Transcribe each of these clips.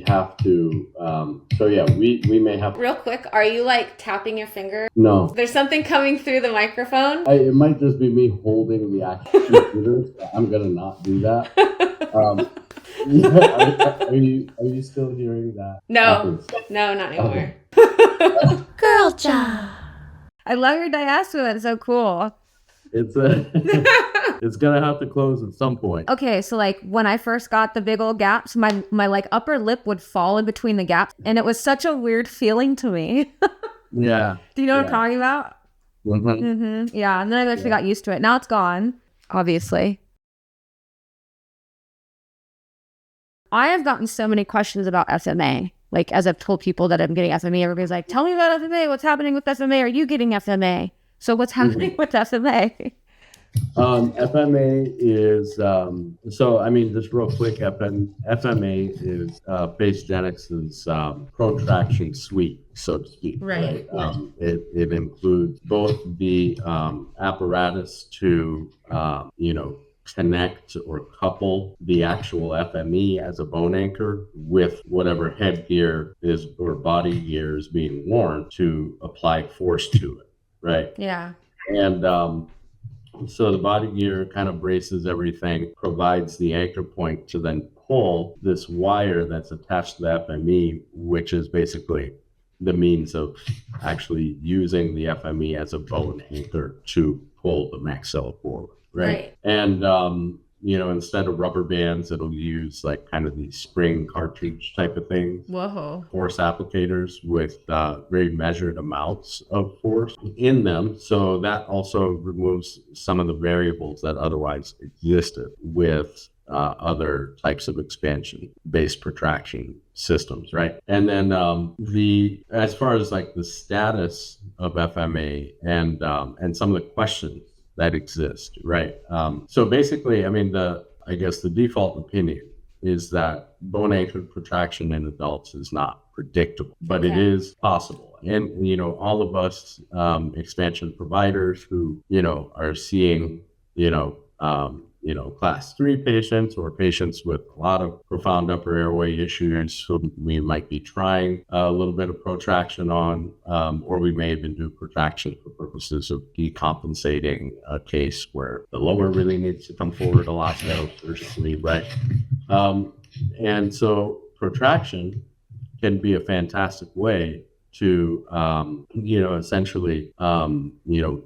have to, we may have. Real quick, are you like tapping your finger? No. There's something coming through the microphone? It might just be me holding the actual computer. So I'm going to not do that. Are you still hearing that? No, not anymore. Okay. Girl job. I love your diastema. It's so cool. It's gonna have to close at some point. Okay, so like when I first got the big old gaps, my like upper lip would fall in between the gaps, and it was such a weird feeling to me. Yeah. Do you know what I'm talking about? Mm-hmm. Mm-hmm. Yeah, and then I actually got used to it. Now it's gone, obviously. I have gotten so many questions about FMA. Like, as I've told people that I'm getting FMA, everybody's like, tell me about FMA. What's happening with FMA? Are you getting FMA? So what's happening with FMA? FMA is, just real quick, FMA is Base Genetics' protraction suite, so to speak. Right. It includes both the apparatus to, connect or couple the actual FME as a bone anchor with whatever headgear is or body gear is being worn to apply force to it, right? Yeah. And so the body gear kind of braces everything, provides the anchor point to then pull this wire that's attached to the FME, which is basically the means of actually using the FME as a bone anchor to pull the maxilla forward. Right. And, instead of rubber bands, it'll use like kind of these spring cartridge type of things. Whoa. Force applicators with very measured amounts of force in them. So that also removes some of the variables that otherwise existed with other types of expansion-based protraction systems, right? And then as far as like the status of FMA and some of the questions that exist, right? So basically, I guess the default opinion is that bone anchored protraction in adults is not predictable, but it is possible. And, all of us expansion providers who, are seeing, class 3 patients or patients with a lot of profound upper airway issues who we might be trying a little bit of protraction on, or we may even do protraction for purposes of decompensating a case where the lower really needs to come forward a lot more urgently, right? And so protraction can be a fantastic way to, essentially,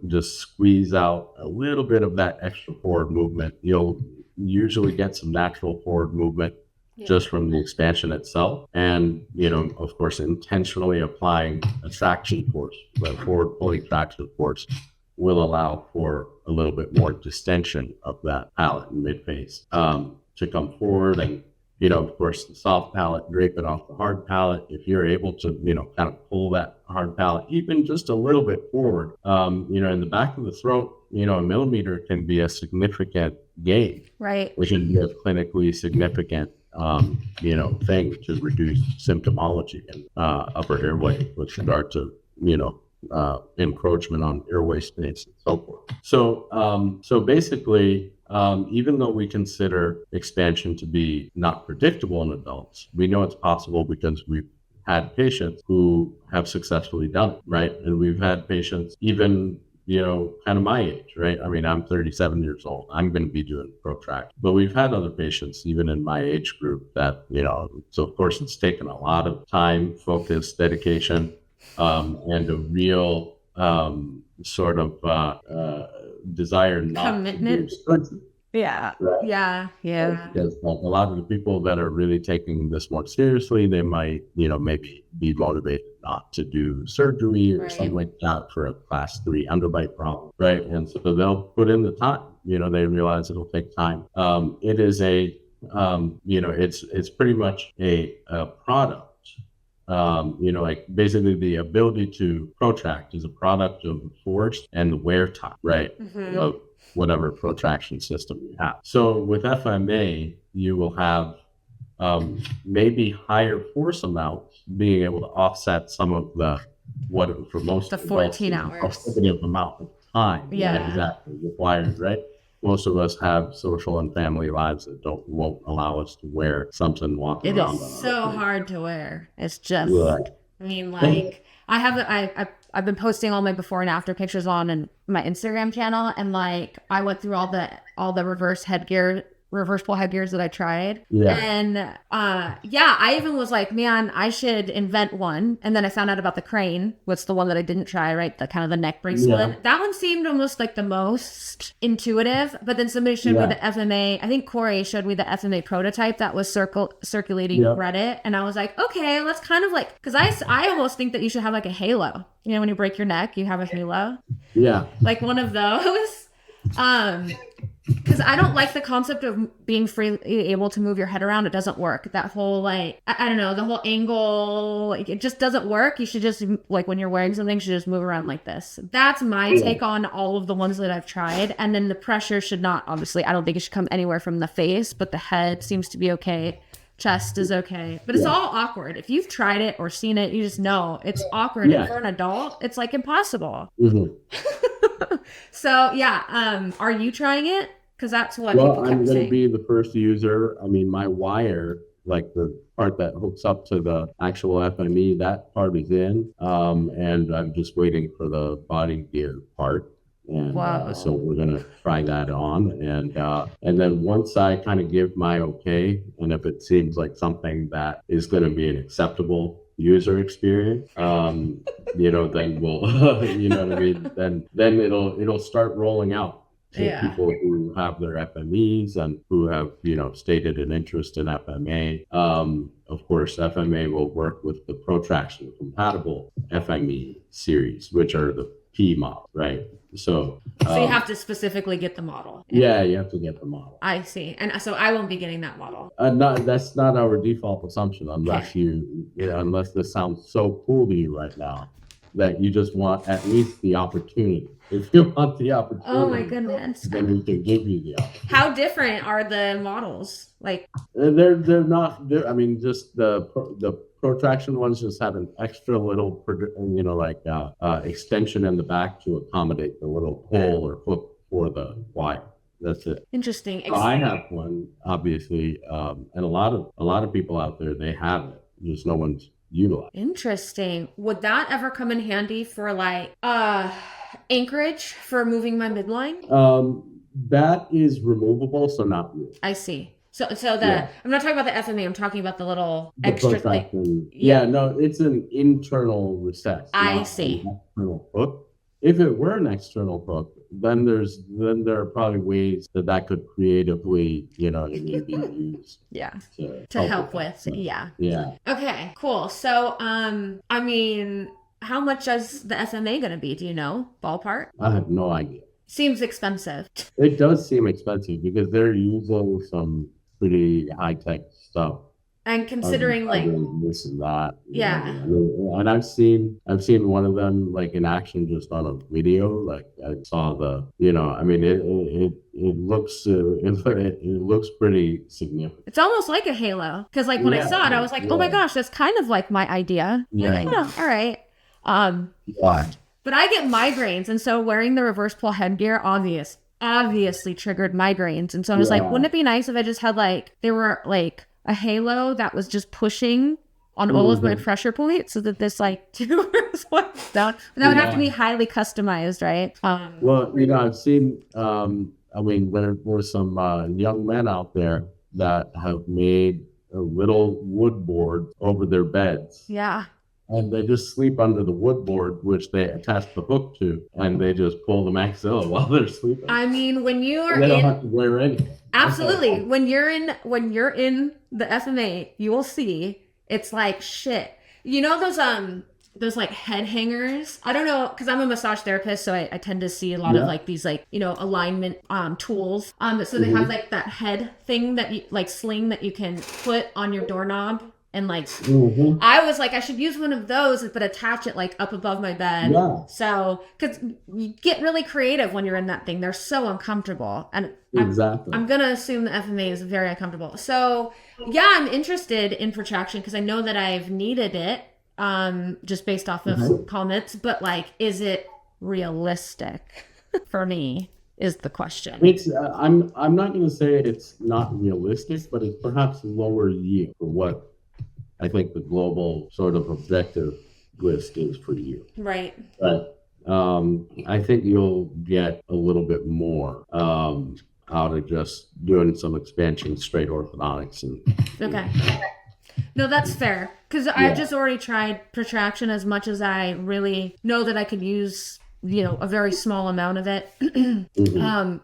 just squeeze out a little bit of that extra forward movement. You'll usually get some natural forward movement just from the expansion itself. And, of course, intentionally applying a traction force, the forward pulling traction force will allow for a little bit more distension of that palate and midface to come forward. And of course, the soft palate, drape it off the hard palate. If you're able to, kind of pull that hard palate even just a little bit forward, in the back of the throat, a millimeter can be a significant gain, right? Which can be a clinically significant, thing to reduce symptomology and upper airway with regard to, encroachment on airway space and so forth. So basically, even though we consider expansion to be not predictable in adults, we know it's possible because we've had patients who have successfully done it, right? And we've had patients even, kind of my age, right? I'm 37 years old. I'm going to be doing protract. But we've had other patients, even in my age group, that, so of course it's taken a lot of time, focus, dedication, and a real sort of desire not commitment. To do Yeah. Right. Yeah. Because a lot of the people that are really taking this more seriously, they might, maybe be motivated not to do surgery or something like that for a class 3 underbite problem, right? And so they'll put in the time. They realize it'll take time. It is it's pretty much a product. Like basically the ability to protract is a product of the force and the wear time, right? Mm-hmm. Of whatever protraction system you have. So with FMA, you will have maybe higher force amounts being able to offset some of the 14 hours amount of time exactly required, right? most of us have social and family lives that won't allow us to wear something walking It around. is so hard to wear. It's just, Yeah. I mean, like I've been posting all my before and after pictures on my Instagram channel, and like I went through all the reversible headgears that I tried. Yeah. And I even was like, man, I should invent one. And then I found out about the crane. What's the one that I didn't try, right? The kind of the neck bracelet. Yeah. That one seemed almost like the most intuitive. But then somebody showed me the FMA. I think Corey showed me the FMA prototype that was circulating Reddit. And I was like, okay, let's kind of like, because I almost think that you should have like a halo. You know, when you break your neck, you have a halo. Yeah. Like one of those. Because I don't like the concept of being freely able to move your head around. It doesn't work. That whole, like, I don't know, the whole angle, like, it just doesn't work. You should just, like, when you're wearing something, you should just move around like this. That's my take on all of the ones that I've tried. And then the pressure should not, obviously, I don't think it should come anywhere from the face, but the head seems to be okay. Chest is okay. But it's all awkward. If you've tried it or seen it, you just know it's awkward. And for an adult, it's, like, impossible. Mm-hmm. So, are you trying it? Because that's what people kept I'm going saying. to be the first user. I mean, my wire, like the part that hooks up to the actual FME, that part is in. And I'm just waiting for the body gear part. And so we're going to try that on. And then once I kind of give my okay, and if it seems like something that is going to be an acceptable user experience, then we'll, you know what I mean? Then it'll start rolling out to people who have their FMEs and who have, stated an interest in FMA. Of course, FMA will work with the protraction compatible FME series, which are the P model, right? So you have to specifically get the model. Yeah, you have to get the model. I see. And so I won't be getting that model. That's not our default assumption, unless unless this sounds so cool to you right now that you just want at least the opportunity. If you want the opportunity, oh my goodness, then we can give you the opportunity. How different are the models? Like they're not. I mean, just the protraction ones just have an extra little, extension in the back to accommodate the little pull or hook for the wire. That's it. Interesting. I have one, obviously, and a lot of people out there, they have it. Just no one's utilized. Interesting. Would that ever come in handy for like anchorage for moving my midline? That is removable, so not really. I see. So I'm not talking about the FMA. I'm talking about the little extra thing. No, it's an internal recess. I see. An external hook. If it were an external hook, then there are probably ways that could creatively, be used. Yeah. To help with. Yeah. Yeah. Okay. Cool. So, I mean, how much is the FMA going to be? Do you know? Ballpark? I have no idea. Seems expensive. It does seem expensive because they're using some pretty high-tech stuff. And considering this and that. Yeah. And I've seen one of them like in action just on a video. Like I saw it looks pretty significant. It's almost like a halo. Because like when I saw it, I was like, oh my gosh, that's kind of like my idea. Yeah. Like, all right. Why? But I get migraines, and so wearing the reverse pull headgear obviously triggered migraines. And so I was like, wouldn't it be nice if I just had they were like a halo that was just pushing on all of my pressure points so that this tubers went down. But that would have to be highly customized, right? I've seen, there were some young men out there that have made a little wood board over their beds. Yeah. And they just sleep under the wood board, which they attach the hook to, and they just pull the maxilla while they're sleeping. I mean, when you are they don't have to wear anything. Absolutely. When you're in the FMA, you will see it's like shit. You know those like head hangers? I don't know, because I'm a massage therapist, so I tend to see a lot of these alignment tools. So they have that head thing that you sling that you can put on your doorknob. And I was like, I should use one of those, but attach it up above my bed. Yeah. So, because you get really creative when you're in that thing. They're so uncomfortable. And exactly. I'm going to assume the FMA is very uncomfortable. So, I'm interested in protraction because I know that I've needed it just based off of comments. But is it realistic for me? is the question. It's I'm not going to say it's not realistic, but it's perhaps lower yield for what I think the global sort of objective list is for you. Right. But I think you'll get a little bit more out of just doing some expansion straight orthodontics. And Okay. No, that's fair. Because I just already tried protraction as much as I really know that I could use, a very small amount of it.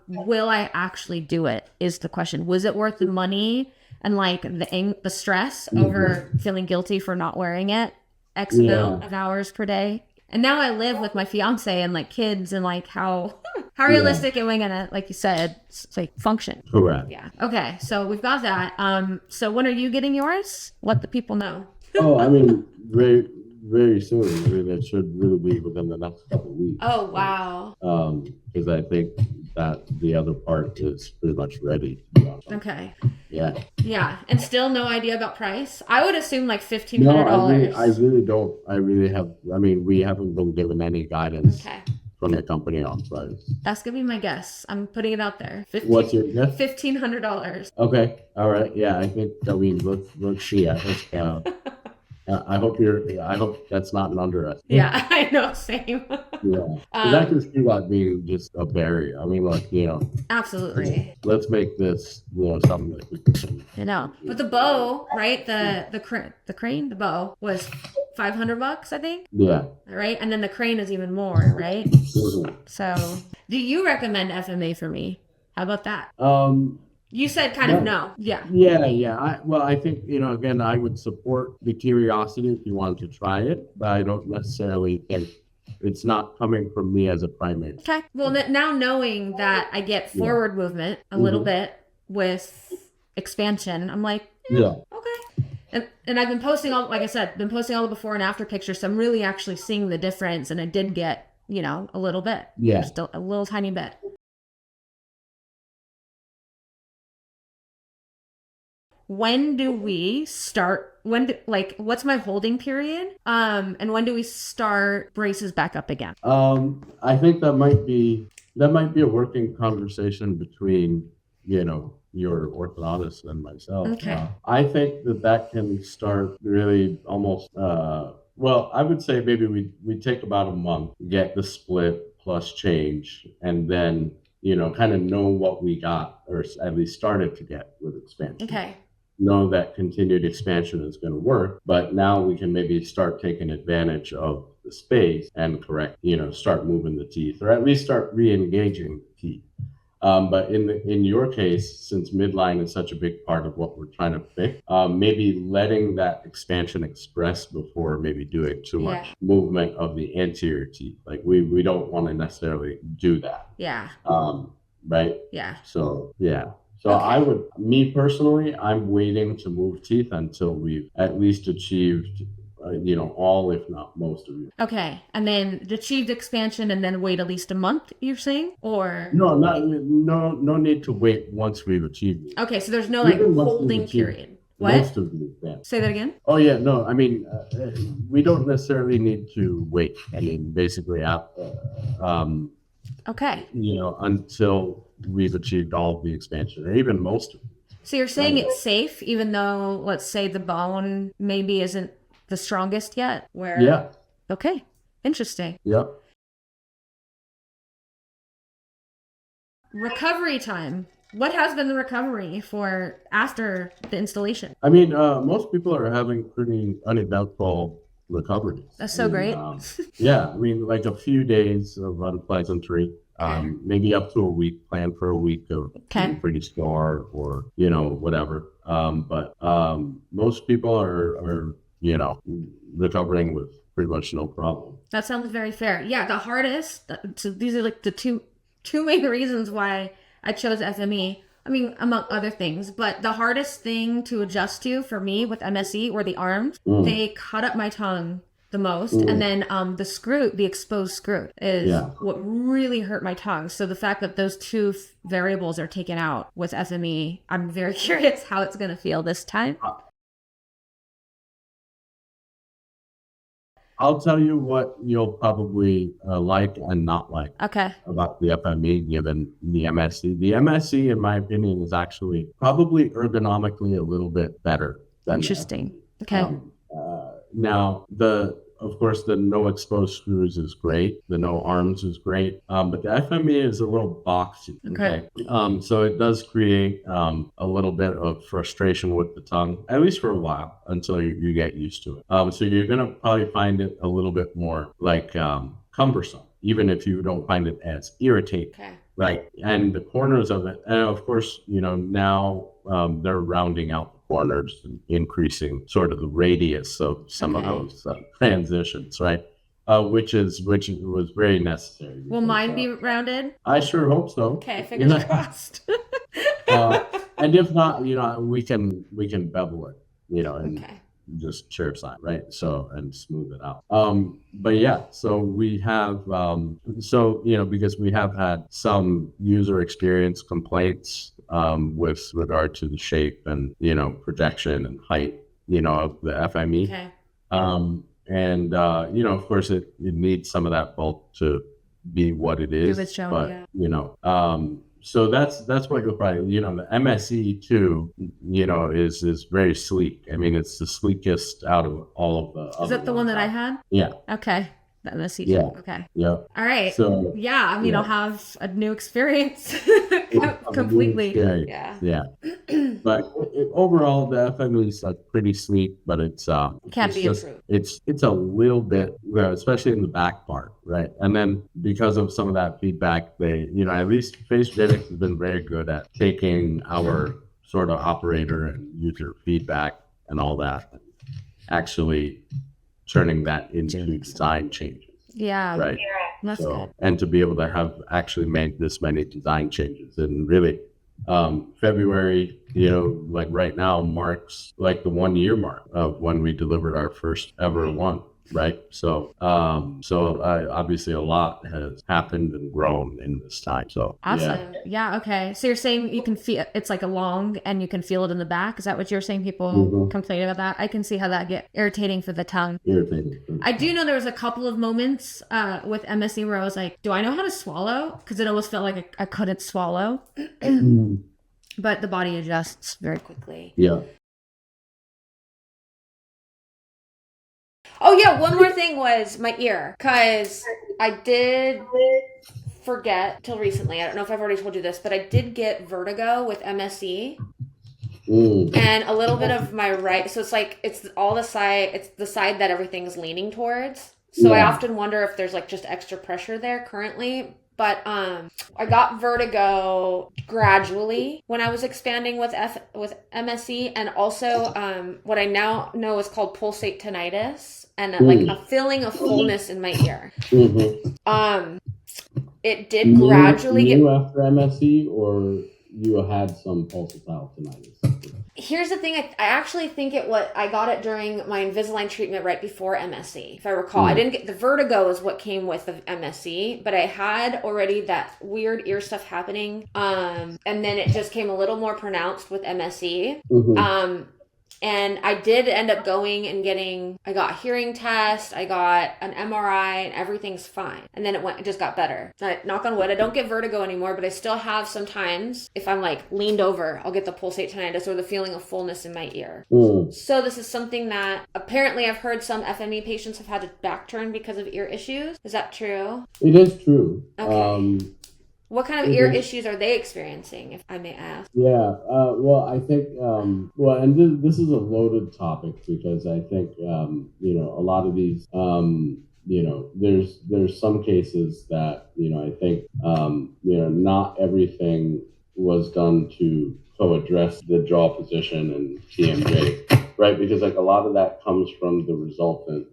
Will I actually do it is the question. Was it worth the money and like the stress over feeling guilty for not wearing it X amount of hours per day? And now I live with my fiance and like kids, and like how realistic am I gonna, like you said, it's like function. Correct. Yeah. Okay. So we've got that. So when are you getting yours? Let the people know. Oh, I mean, very, very soon. I mean, it should really be within the next couple of weeks. Oh, wow. Because I think that the other part is pretty much ready, to be honest. Okay. Yeah. Yeah. And still no idea about price? I would assume like $1,500. No, I really don't. We haven't been given any guidance from the company on price. That's going to be my guess. I'm putting it out there. What's your guess? $1,500. Okay. All right. Yeah, I think that let's see. I hope that's not an underestimate. Yeah, I know. Same. Yeah. I can see that being just a barrier. I mean, Absolutely. let's make this, something that we can. I know. But the bow, right? The crane, the bow was $500, I think. Yeah. Right? And then the crane is even more, right? Mm-hmm. So, do you recommend FMA for me? How about that? You said kind of no. Yeah. Yeah. I think, again, I would support the curiosity if you wanted to try it, but I don't necessarily think it's not coming from me as a primary. Okay. Well, now knowing that I get forward movement a little bit with expansion, I'm like, okay. And I've been posting all the before and after pictures, so I'm really actually seeing the difference, and I did get, a little bit. Yeah. Just a little tiny bit. When do we start? What's my holding period? And when do we start braces back up again? I think that might be a working conversation between, your orthodontist and myself. Okay. I think that can start really almost, I would say maybe we take about a month, get the split plus change, and then, kind of know what we got, or at least started to get with expansion. Okay. Know that continued expansion is going to work, but now we can maybe start taking advantage of the space and start moving the teeth, or at least start re-engaging the teeth. But in your case, since midline is such a big part of what we're trying to fix, maybe letting that expansion express before maybe doing too much movement of the anterior teeth. Like we don't want to necessarily do that. Yeah. Right? Yeah. So, yeah. So me personally, I'm waiting to move teeth until we've at least achieved, all, if not most of it. Okay. And then achieved expansion and then wait at least a month, you're saying? Or? No need to wait once we've achieved it. Okay. So there's no holding period. What? Most of the expansion. Say that again? Oh, yeah. No, I mean, we don't necessarily need to wait. I mean, basically, okay. Until we've achieved all of the expansion, or even most of it. So you're saying it's safe, even though, let's say, the bone maybe isn't the strongest yet? Yeah. Okay. Interesting. Yep. Recovery time. What has been the recovery for after the installation? I mean, most people are having pretty uneventful recovery. That's so great. Yeah. I mean, like a few days of unpleasantry. Maybe up to a week, plan for a week of pretty sore or, whatever. But most people are, recovering with pretty much no problem. That sounds very fair. Yeah, the hardest, so these are like the two main reasons why I chose FME. I mean, among other things, but the hardest thing to adjust to for me with MSE were the arms. They cut up my tongue the most, and then the exposed screw is what really hurt my tongue. So the fact that those two variables are taken out with FME, I'm very curious how it's going to feel this time. I'll tell you what you'll probably like and not like Okay. about the FME given the MSC. The MSC, in my opinion, is actually probably ergonomically a little bit better than the Interesting. FME. Okay. Now, of course, the no exposed screws is great. The no arms is great. But the FME is a little boxy. Okay. So it does create a little bit of frustration with the tongue, at least for a while, until you get used to it. So you're going to probably find it a little bit more like cumbersome, even if you don't find it as irritating. Okay. Right. And the corners of it, and of course, now they're rounding out the corners and increasing sort of the radius of some of those transitions, right? Which was very necessary. Will because, mine be rounded? I sure hope so. Okay, fingers crossed. And if not, we can bevel it, and Okay. just chirp side, right? So, and smooth it out. But yeah, so we have, because we have had some user experience complaints with regard to the shape and, projection and height, of the FME. Okay. Of course it needs some of that bulk to be what it is. Give it show, but, yeah. so that's what you'll probably, the MSE too, is very sleek. I mean, it's the sleekest out of all of the. Is that the one that I had? Yeah. Okay. The MSC. Yeah. Okay. Yeah. All right. So yeah, I mean, I'll have a new experience completely. Yeah. Yeah. But overall, the FME is pretty sleek, but it's Can't be just, improved. it's a little bit, especially in the back part, right? And then because of some of that feedback, they, at least Face Genetics has been very good at taking our sort of operator and user feedback and all that, and actually turning that into design changes. Yeah. Right. That's good. And to be able to have actually made this many design changes, and really February, like right now marks like the 1 year mark of when we delivered our first ever one. Right. So, obviously a lot has happened and grown in this time. So awesome. Yeah. Okay. So you're saying you can feel it's like a long and you can feel it in the back. Is that what you're saying? People complain about that. I can see how that get irritating for the tongue. I do know there was a couple of moments with MSC where I was like, do I know how to swallow? Because it almost felt like I couldn't swallow. But the body adjusts very quickly. Yeah. Oh yeah, one more thing was my ear, because I did forget till recently. I don't know if I've already told you this, but I did get vertigo with MSE. And a little bit of my right, so it's the side that everything's leaning towards. So I often wonder if there's just extra pressure there currently. But I got vertigo gradually when I was expanding with MSE, and also what I now know is called pulsate tinnitus, and a feeling of fullness in my ear. It did gradually get after MSE, or you had some pulsatile tinnitus? Here's the thing. I actually think I got it during my Invisalign treatment right before MSE, if I recall. I didn't get the vertigo is what came with the MSE, but I had already that weird ear stuff happening. And then it just came a little more pronounced with MSE. And I did end up going and I got a hearing test, I got an MRI, and everything's fine. And then it just got better. Knock on wood, I don't get vertigo anymore, but I still have sometimes, if I'm leaned over, I'll get the pulsate tinnitus or the feeling of fullness in my ear. So this is something that apparently I've heard some FME patients have had to back turn because of ear issues. Is that true? It is true. Okay. What kind of ear issues are they experiencing, if I may ask? Yeah, well, I think, and this is a loaded topic, because I think, a lot of these, there's some cases that, I think, not everything was done to co-address the jaw position and TMJ, right? Because a lot of that comes from the resultant,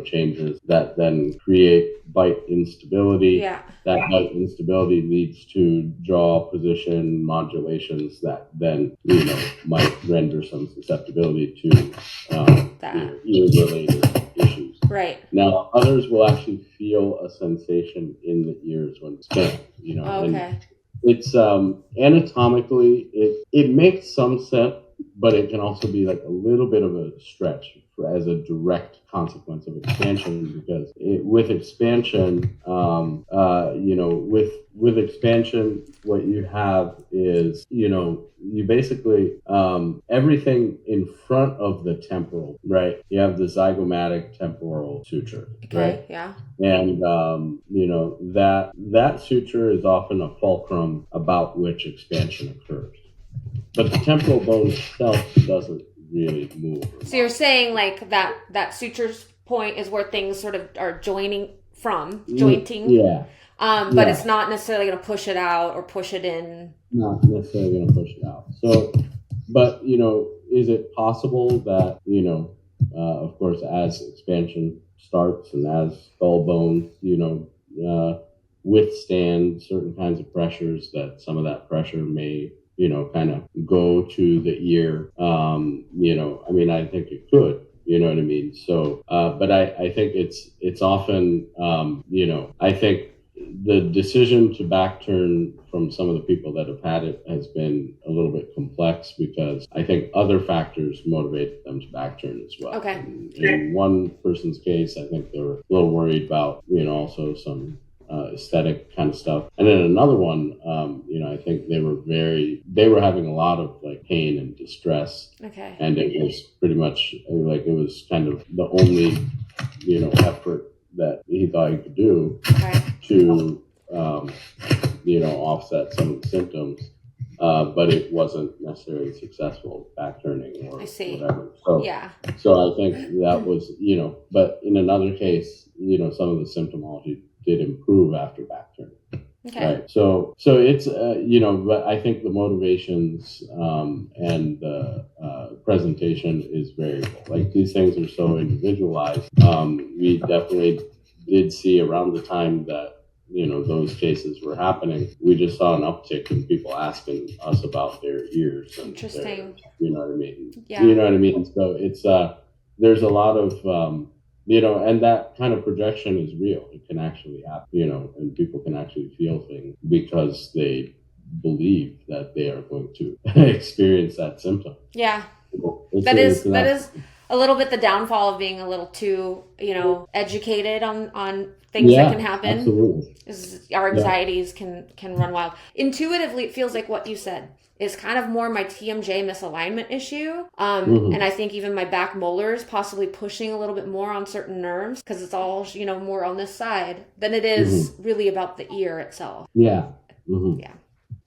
changes that then create bite instability. Yeah. That bite instability leads to jaw position modulations that then, might render some susceptibility to ear-related issues. Right. Now, others will actually feel a sensation in the ears when expand, Okay. And it's anatomically, it makes some sense, but it can also be like a little bit of a stretch as a direct consequence of expansion, because with expansion, with expansion, what you have is, you basically, everything in front of the temporal, right? You have the zygomatic temporal suture, right? Yeah. And, that suture is often a fulcrum about which expansion occurs. But the temporal bone itself doesn't really move. So you're saying like that suture's point is where things sort of are jointing. Yeah. But it's not necessarily going to push it out or push it in. Not necessarily going to push it out. So, but, is it possible that, of course, as expansion starts and as skull bones, withstand certain kinds of pressures, that some of that pressure may, kind of go to the ear. I think it could, you know what I mean? So, but I think it's often, I think the decision to backturn from some of the people that have had it has been a little bit complex, because I think other factors motivated them to backturn as well. Okay. In one person's case, I think they were a little worried about, also some aesthetic kind of stuff. And then another one, I think they were having a lot of like pain and distress. Okay. And it was pretty much like, it was kind of the only, effort that he thought he could do to, offset some of the symptoms. But it wasn't necessarily successful backturning or whatever. So, yeah. So I think that was, but in another case, some of the symptomology did improve after backturning. Okay. Right. So it's, but I think the motivations and the presentation is variable. Like, these things are so individualized. We definitely did see around the time that, those cases were happening, we just saw an uptick in people asking us about their ears. And interesting. You know what I mean? Yeah. You know what I mean? So it's, there's a lot of, and that kind of projection is real. It can actually happen, and people can actually feel things because they believe that they are going to experience that symptom. Yeah. That is a little bit the downfall of being a little too, educated on things that can happen. Absolutely. Is our anxieties can run wild. Intuitively, it feels like what you said is kind of more my TMJ misalignment issue. And I think even my back molars possibly pushing a little bit more on certain nerves, because it's all, more on this side than it is really about the ear itself. Yeah. Yeah.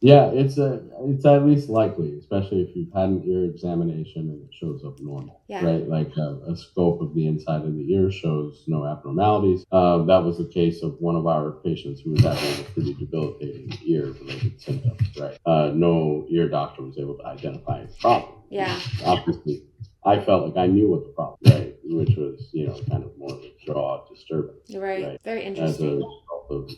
Yeah, it's at least likely, especially if you've had an ear examination and it shows up normal, right? Like a scope of the inside of the ear shows no abnormalities. That was the case of one of our patients who was having a pretty debilitating ear-related symptoms, right? No ear doctor was able to identify his problem. Yeah. Obviously, I felt like I knew what the problem was, right? Which was, kind of more of a jaw disturbance. Right. Very interesting. As a result of.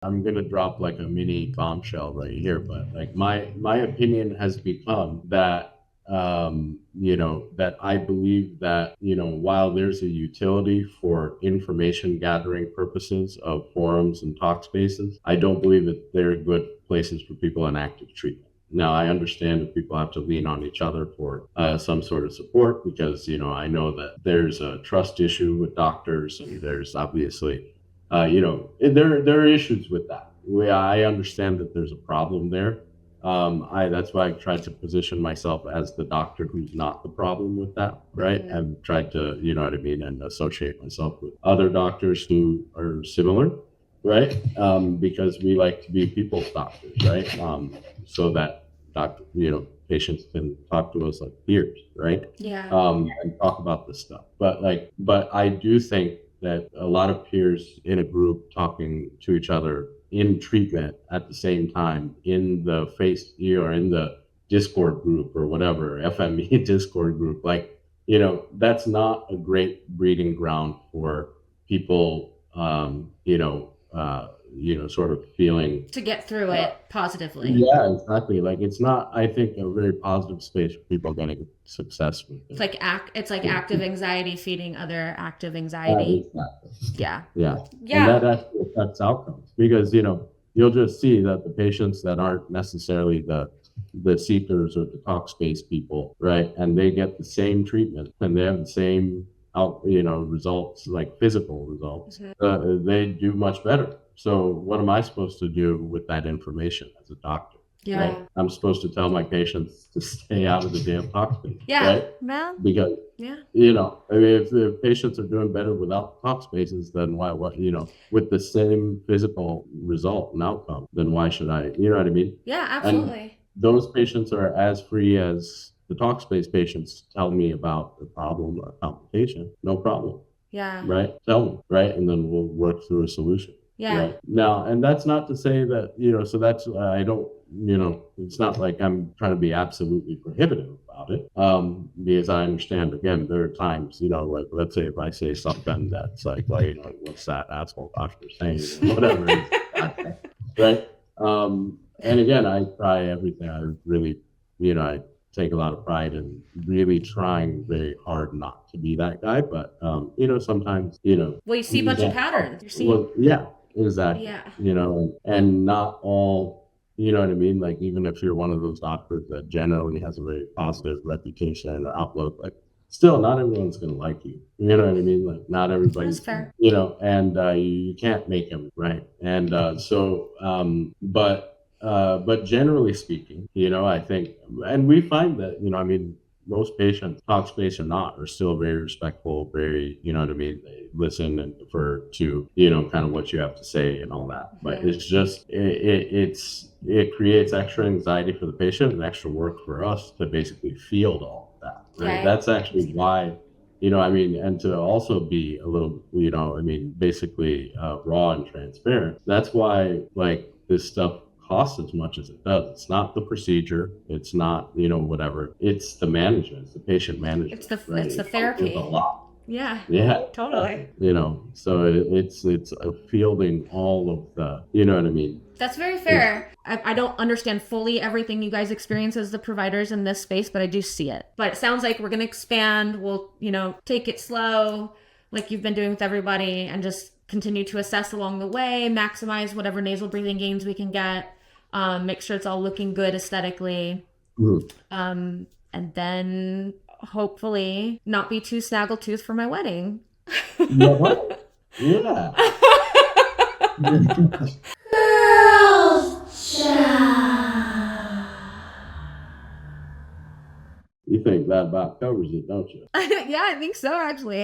I'm gonna drop like a mini bombshell right here, but like my opinion has become that that I believe that while there's a utility for information gathering purposes of forums and talk spaces, I don't believe that they're good places for people in active treatment. Now, I understand that people have to lean on each other for some sort of support, because I know that there's a trust issue with doctors, and there's obviously there are issues with that. I understand that there's a problem there. That's why I tried to position myself as the doctor who's not the problem with that, right? I've tried to, and associate myself with other doctors who are similar, right? Because we like to be people's doctors, right? So that patients can talk to us like peers, right? Yeah. And talk about this stuff. But I do think that a lot of peers in a group talking to each other in treatment at the same time in the or in the Discord group or whatever, FME Discord group, that's not a great breeding ground for people, sort of feeling to get through it positively. Yeah, exactly. Like, it's not, I think, a very positive space for people getting success with it. It's like active anxiety feeding other active anxiety. Exactly. Yeah. And that actually affects outcomes, because you'll just see that the patients that aren't necessarily the seekers or the talk space people, right? And they get the same treatment and they have the same results, like physical results. They do much better. So what am I supposed to do with that information as a doctor? Yeah. Right? I'm supposed to tell my patients to stay out of the damn talk space. Yeah. Right? Well, Because yeah. if the patients are doing better without talk spaces, then why with the same physical result and outcome, then why should I, you know what I mean? Yeah, absolutely. And those patients are as free as the talk space patients tell me about the problem or complication. No problem. Yeah. Right? Tell me, right? And then we'll work through a solution. Yeah. Right. Now, and that's not to say that, so that's, I don't, it's not like I'm trying to be absolutely prohibitive about it. Because I understand, again, there are times, like, let's say if I say something that's like, well, what's that asshole doctor saying, whatever it is, right? And again, I try everything. I really, I take a lot of pride in really trying very hard not to be that guy. But, sometimes, well, you see a bunch of patterns. You're seeing... Well, yeah, exactly. Yeah. And not all, you know what I mean? Like, even if you're one of those doctors that generally has a very positive reputation or outlook, like, still, not everyone's going to like you. You know what I mean? Like, not everybody's, That's fair. And you can't make them, right? And but generally speaking, I think, and we find that, most patients, talk space or not, are still very respectful, very, they listen and defer to, kind of what you have to say and all that. But it's just, it creates extra anxiety for the patient and extra work for us to basically field all of that. Right? That's actually why, and to also be a little, basically raw and transparent. That's why, like, this stuff costs as much as it does. It's not the procedure. It's not, whatever. It's the management. It's the patient management. It's the therapy. A lot. Yeah. Yeah. Totally. So it's a fielding all of the, you know what I mean? That's very fair. I don't understand fully everything you guys experience as the providers in this space, but I do see it. But it sounds like we're going to expand. We'll, take it slow, like you've been doing with everybody, and just continue to assess along the way, maximize whatever nasal breathing gains we can get, make sure it's all looking good aesthetically. And then hopefully not be too snaggletooth for my wedding. Yeah. You think that about covers it, don't you? Yeah, I think so, actually.